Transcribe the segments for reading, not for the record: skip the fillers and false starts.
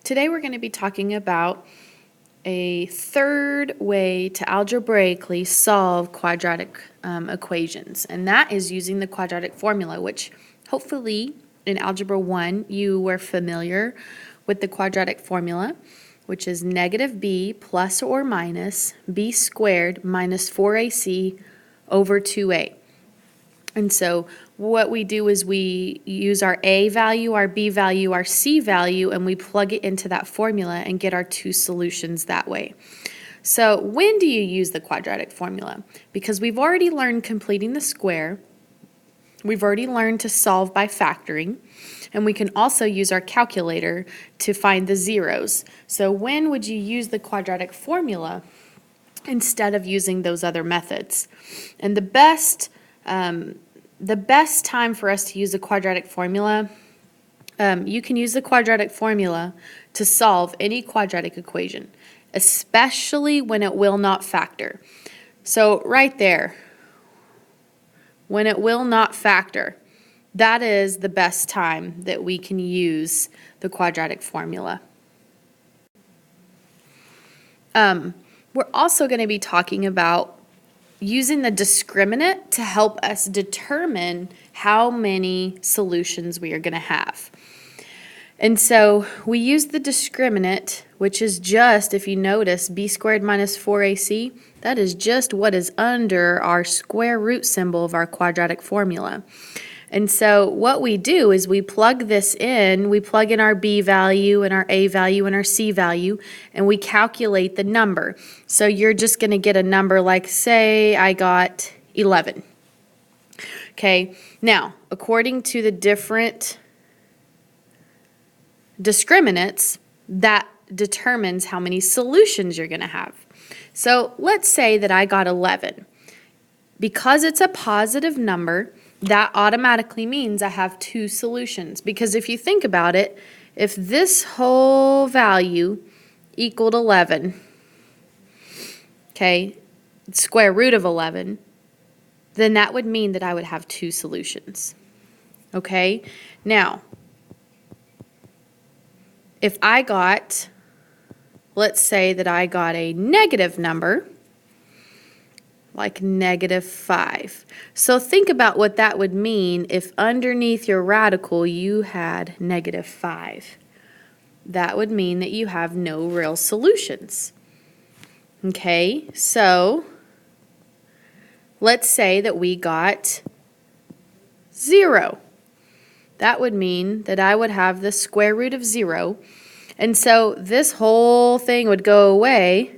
Today we're going to be talking about a third way to algebraically solve quadratic equations, and that is using the quadratic formula, which hopefully in Algebra 1 you were familiar with the quadratic formula, which is negative b plus or minus b squared minus 4ac over 2a. And so what we do is we use our a value, our b value, our c value, and we plug it into that formula and get our two solutions that way. So when do you use the quadratic formula? Because we've already learned completing the square, we've already learned to solve by factoring, and we can also use our calculator to find the zeros. So when would you use the quadratic formula instead of using those other methods? And the best time for us to use the quadratic formula, you can use the quadratic formula to solve any quadratic equation, especially when it will not factor. So right there, when it will not factor, that is the best time that we can use the quadratic formula. We're also going to be talking about using the discriminant to help us determine how many solutions we are going to have. And so we use the discriminant, which is just, if you notice, b squared minus 4ac, that is just what is under our square root symbol of our quadratic formula. And so what we do is we plug this in, we plug in our b value and our a value and our c value, and we calculate the number. So you're just going to get a number like, say, I got 11. Okay, now, according to the different discriminants, that determines how many solutions you're going to have. So let's say that I got 11. Because it's a positive number, that automatically means I have two solutions. Because if you think about it, if this whole value equaled 11, okay, square root of 11, then that would mean that I would have two solutions. Okay, now, if I got, let's say that I got a negative number, like negative 5. So think about what that would mean if underneath your radical you had negative 5. That would mean that you have no real solutions. Okay, so let's say that we got 0. That would mean that I would have the square root of 0. And so this whole thing would go away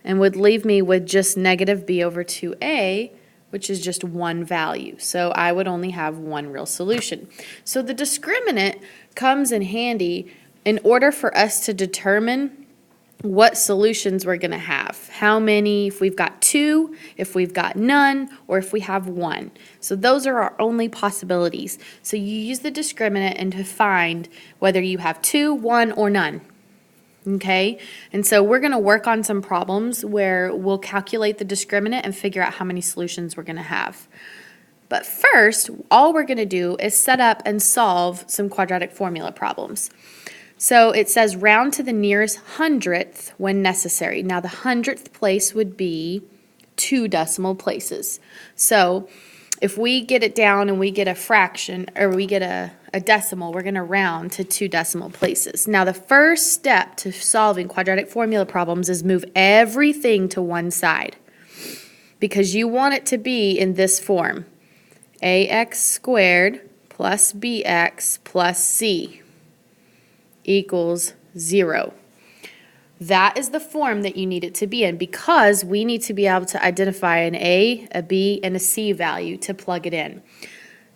and would leave me with just negative b over 2a, which is just one value. So I would only have one real solution. So the discriminant comes in handy in order for us to determine what solutions we're going to have. How many, if we've got 2, if we've got none, or if we have 1. So those are our only possibilities. So you use the discriminant and to find whether you have 2, 1, or none. Okay, and so we're going to work on some problems where we'll calculate the discriminant and figure out how many solutions we're going to have. But first, all we're going to do is set up and solve some quadratic formula problems. So it says round to the nearest hundredth when necessary. Now the hundredth place would be 2 decimal places. So if we get it down and we get a fraction, or we get a decimal, we're going to round to 2 decimal places. Now the first step to solving quadratic formula problems is move everything to one side, because you want it to be in this form: ax squared plus bx plus c equals 0. That is the form that you need it to be in, because we need to be able to identify an a, b, and a c value to plug it in.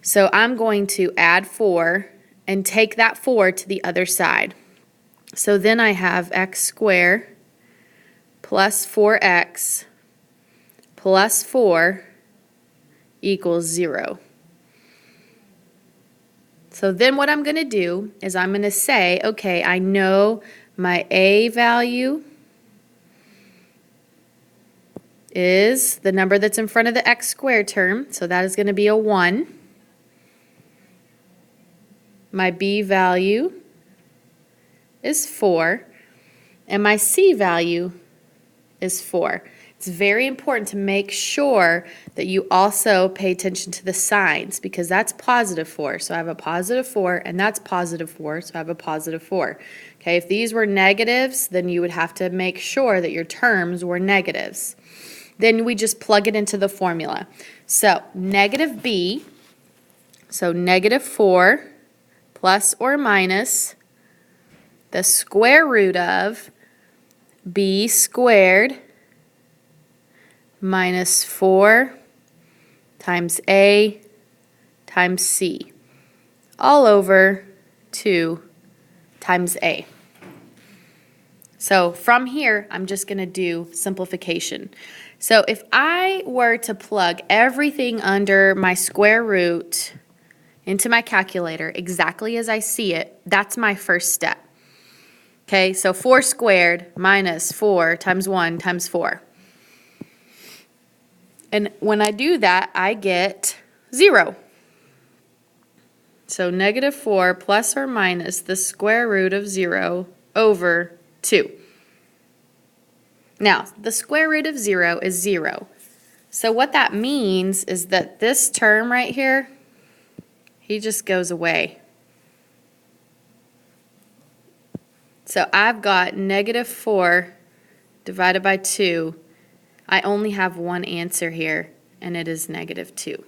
So I'm going to add 4 and take that 4 to the other side. So then I have x squared plus 4x plus 4 equals 0. So then what I'm going to do is I'm going to say, okay, I know my a value is the number that's in front of the x squared term, so that is going to be a 1. My b value is 4, and my C value is 4. It's very important to make sure that you also pay attention to the signs, because that's positive 4. So I have a positive 4, and that's positive 4, so I have a positive 4. Okay, if these were negatives, then you would have to make sure that your terms were negatives. Then we just plug it into the formula. So negative b, so negative 4 plus or minus the square root of b squared minus 4 times a times c, all over 2 times a. So from here, I'm just going to do simplification. So if I were to plug everything under my square root into my calculator exactly as I see it, that's my first step. Okay, so 4 squared minus 4 times 1 times 4. And when I do that, I get 0. So negative 4 plus or minus the square root of 0 over 2. Now, the square root of 0 is 0. So what that means is that this term right here, he just goes away. So I've got negative 4 divided by 2. I only have one answer here, and it is negative 2.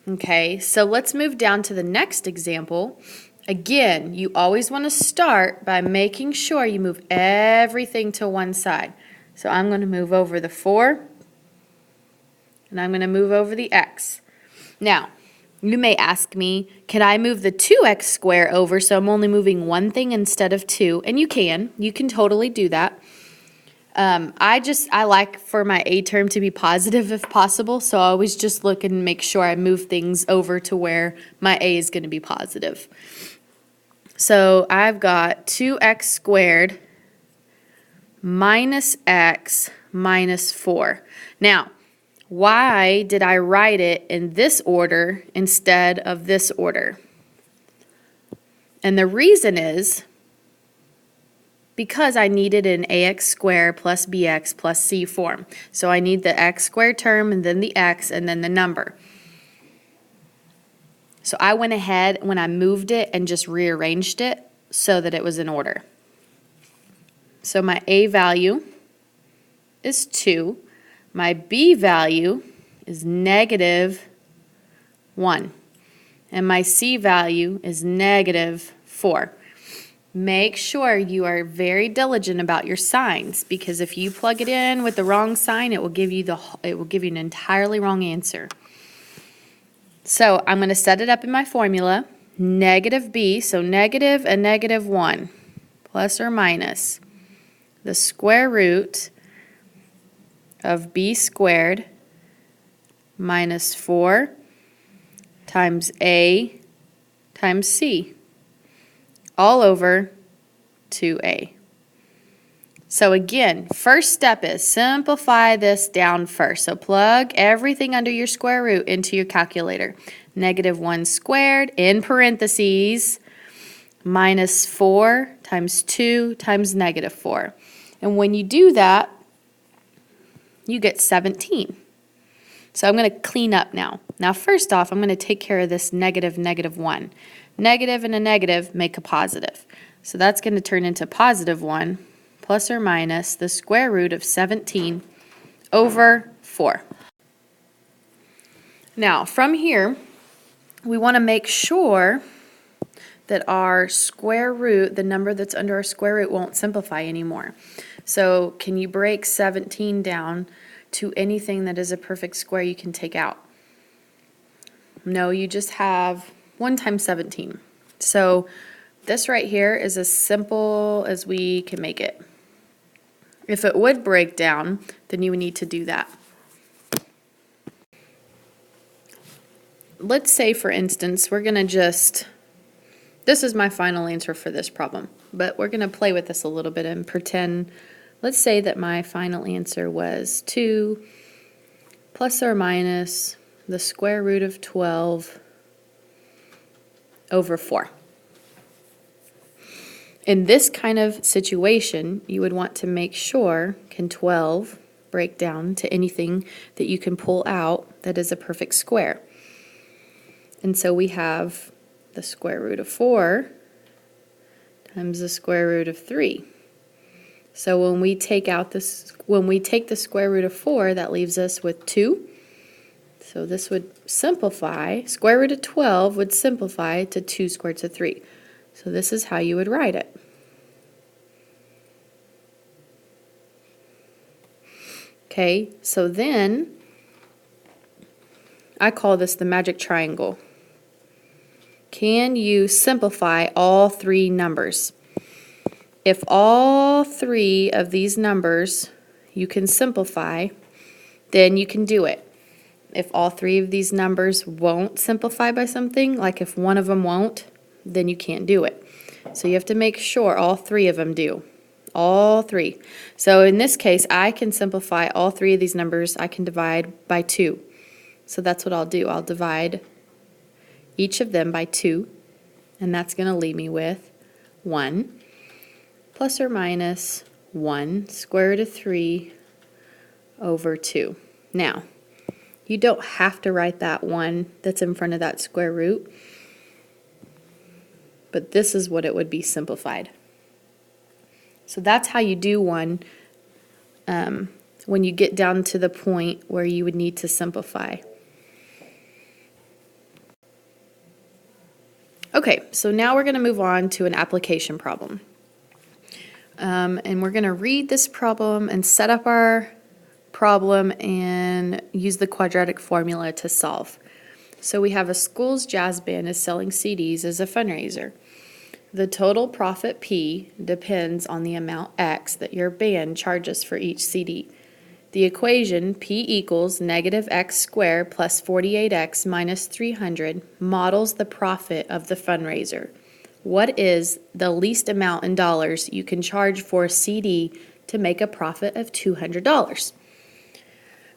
Okay, so let's move down to the next example. Again, you always want to start by making sure you move everything to one side. So I'm going to move over the 4, and I'm going to move over the x. Now, you may ask me, can I move the 2x squared over so I'm only moving one thing instead of 2? And you can. You can totally do that. I like for my a term to be positive if possible, so I always just look and make sure I move things over to where my a is going to be positive. So I've got 2x squared minus x minus 4. Now, why did I write it in this order instead of this order? And the reason is because I needed an ax squared plus bx plus c form. So I need the x squared term and then the x and then the number. So I went ahead when I moved it and just rearranged it so that it was in order. So my a value is 2. My b value is negative 1. And my c value is negative 4. Make sure you are very diligent about your signs, because if you plug it in with the wrong sign, it will give you an entirely wrong answer. So I'm going to set it up in my formula. Negative b, so negative and negative 1, plus or minus the square root of b squared minus 4 times a times c, all over 2a. So again, first step is simplify this down first. So plug everything under your square root into your calculator. Negative 1 squared, in parentheses, minus 4 times 2 times negative 4. And when you do that, you get 17. So I'm going to clean up now. Now first off, I'm going to take care of this negative 1. Negative and a negative make a positive. So that's going to turn into positive 1 plus or minus the square root of 17 over 4. Now from here, we want to make sure that our square root, the number that's under our square root, won't simplify anymore. So can you break 17 down to anything that is a perfect square you can take out? No, you just have 1 times 17. So this right here is as simple as we can make it. If it would break down, then you would need to do that. Let's say, for instance, we're going to just, this is my final answer for this problem, but we're going to play with this a little bit and pretend, let's say that my final answer was 2 plus or minus the square root of 12 over 4. In this kind of situation, you would want to make sure, can 12 break down to anything that you can pull out that is a perfect square? And so we have the square root of 4 times the square root of 3. So when we take the square root of 4, that leaves us with 2. So this would simplify, square root of 12 would simplify to 2 squared to 3. So this is how you would write it. Okay, so then I call this the magic triangle. Can you simplify all three numbers? If all three of these numbers you can simplify, then you can do it. If all three of these numbers won't simplify by something, like if one of them won't, then you can't do it. So you have to make sure all three of them do. All three. So in this case, I can simplify all three of these numbers. I can divide by 2. So that's what I'll do. I'll divide each of them by 2, and that's going to leave me with 1 plus or minus 1 square root of 3 over 2. Now, you don't have to write that 1 that's in front of that square root, but this is what it would be simplified. So that's how you do one when you get down to the point where you would need to simplify. Okay, so now we're going to move on to an application problem. And we're going to read this problem and set up our problem and use the quadratic formula to solve. So we have a school's jazz band is selling CDs as a fundraiser. The total profit P depends on the amount X that your band charges for each CD. The equation P equals negative X squared plus 48X minus 300 models the profit of the fundraiser. What is the least amount in dollars you can charge for a CD to make a profit of $200?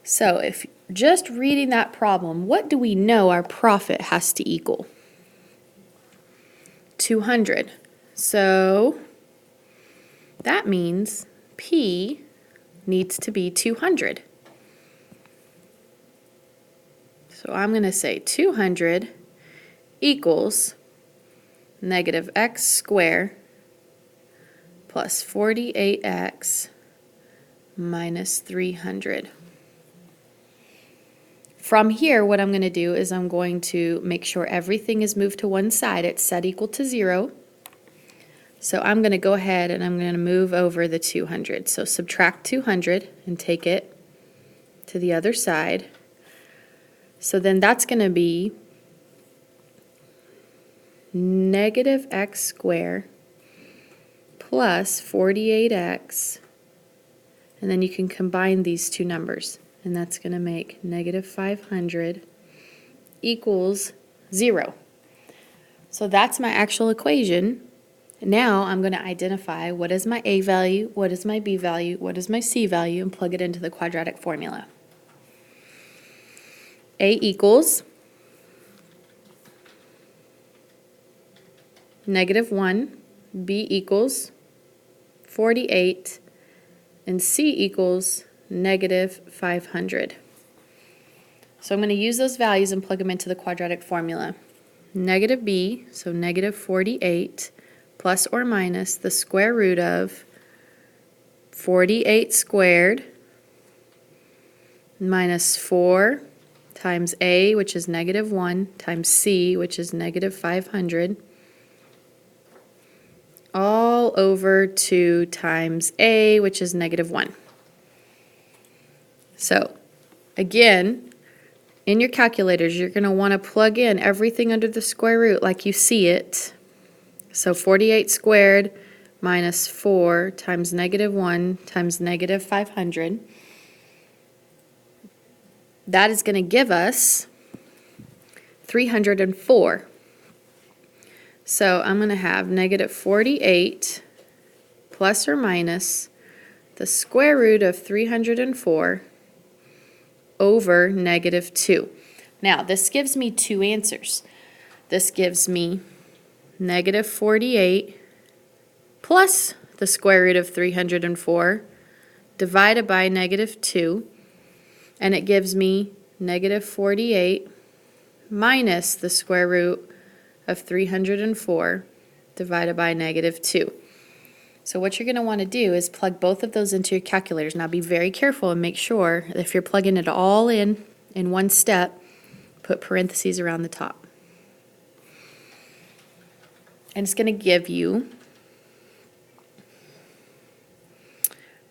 So if just reading that problem, what do we know our profit has to equal? 200. So that means P needs to be 200. So I'm going to say 200 equals negative X squared plus 48X minus 300. From here, what I'm going to do is I'm going to make sure everything is moved to one side. It's set equal to 0. So I'm going to go ahead and I'm going to move over the 200. So subtract 200 and take it to the other side. So then that's going to be negative X squared plus 48X. And then you can combine these two numbers. And that's going to make negative 500 equals 0. So that's my actual equation. Now I'm going to identify what is my A value, what is my B value, what is my C value, and plug it into the quadratic formula. A equals negative 1, B equals 48, and C equals negative 500. So I'm going to use those values and plug them into the quadratic formula. Negative B, so negative 48, plus or minus the square root of 48 squared minus 4 times A, which is negative 1, times C, which is negative 500, all over 2 times A, which is negative 1. So, again, in your calculators, you're going to want to plug in everything under the square root like you see it. So 48 squared minus 4 times negative 1 times negative 500. That is going to give us 304. So I'm going to have negative 48 plus or minus the square root of 304 over negative 2. Now, this gives me two answers. This gives me negative 48 plus the square root of 304 divided by -2, and it gives me -48 minus the square root of 304 divided by -2. So what you're going to want to do is plug both of those into your calculators. Now be very careful and make sure that if you're plugging it all in one step, put parentheses around the top. And it's going to give you,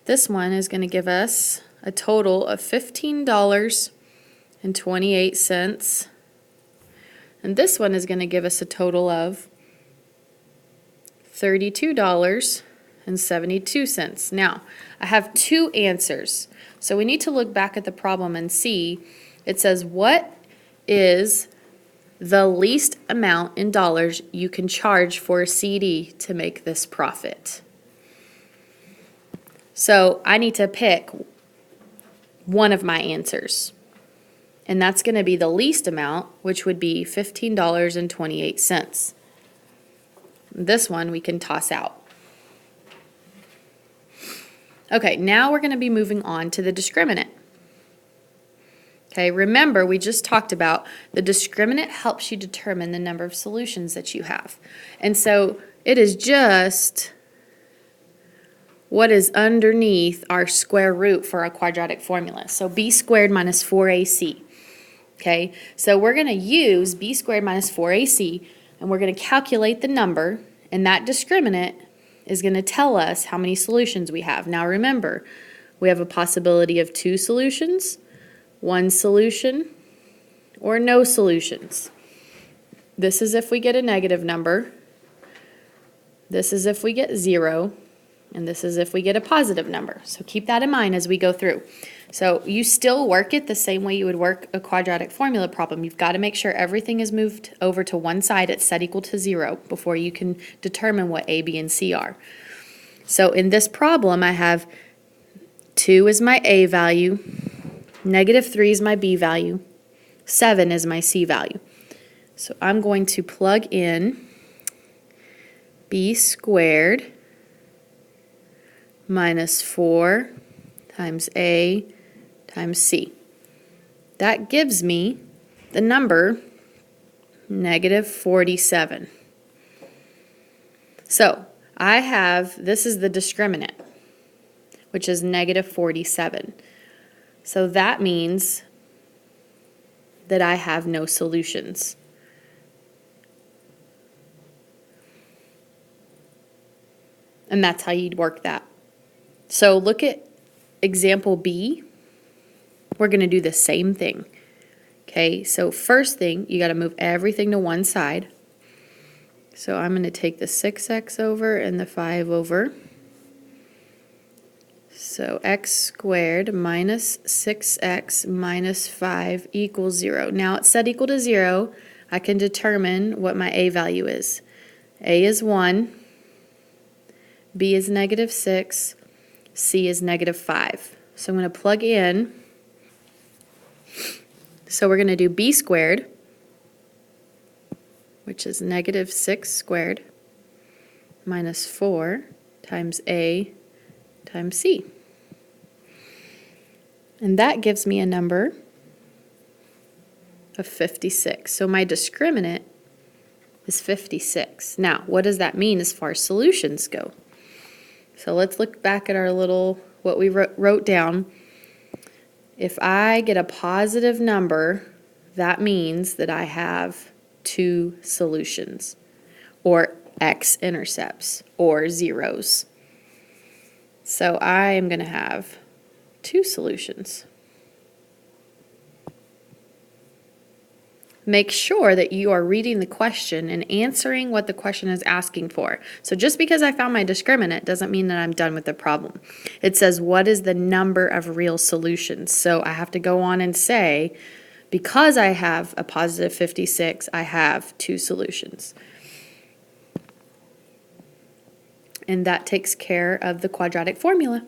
this one is going to give us a total of $15.28. And this one is going to give us a total of $32.72. Now, I have two answers. So we need to look back at the problem and see, it says, what is the least amount in dollars you can charge for a CD to make this profit? So I need to pick one of my answers. And that's going to be the least amount, which would be $15.28. This one we can toss out. Okay, now we're going to be moving on to the discriminant. Okay, remember we just talked about the discriminant helps you determine the number of solutions that you have. And so it is just what is underneath our square root for our quadratic formula. So b squared minus 4ac. Okay, so we're going to use b squared minus 4ac, and we're going to calculate the number, and that discriminant is going to tell us how many solutions we have. Now remember, we have a possibility of 2 solutions, 1 solution, or no solutions. This is if we get a negative number, this is if we get 0, and this is if we get a positive number. So keep that in mind as we go through. So you still work it the same way you would work a quadratic formula problem. You've got to make sure everything is moved over to one side, it's set equal to 0 before you can determine what A, B, and C are. So in this problem, I have 2 is my A value, -3 is my B value, 7 is my C value. So I'm going to plug in B squared minus 4 times A times C. That gives me the number -47. So I have, this is the discriminant, which is -47. So that means that I have no solutions. And that's how you'd work that. So look at example B. We're going to do the same thing. Okay, so first thing, you got to move everything to one side. So I'm going to take the 6x over and the 5 over. So x squared minus 6x minus 5 equals 0. Now it's set equal to 0. I can determine what my A value is. A is 1, B is -6, C is -5. So I'm going to plug in. So we're going to do B squared, which is -6 squared, minus 4 times A times C. And that gives me a number of 56. So my discriminant is 56. Now, what does that mean as far as solutions go? So let's look back at our little, what we wrote down. If I get a positive number, that means that I have 2 solutions, or x-intercepts, or zeros. So I am going to have 2 solutions. Make sure that you are reading the question and answering what the question is asking for. So just because I found my discriminant doesn't mean that I'm done with the problem. It says, what is the number of real solutions? So I have to go on and say, because I have a positive 56, I have 2 solutions. And that takes care of the quadratic formula.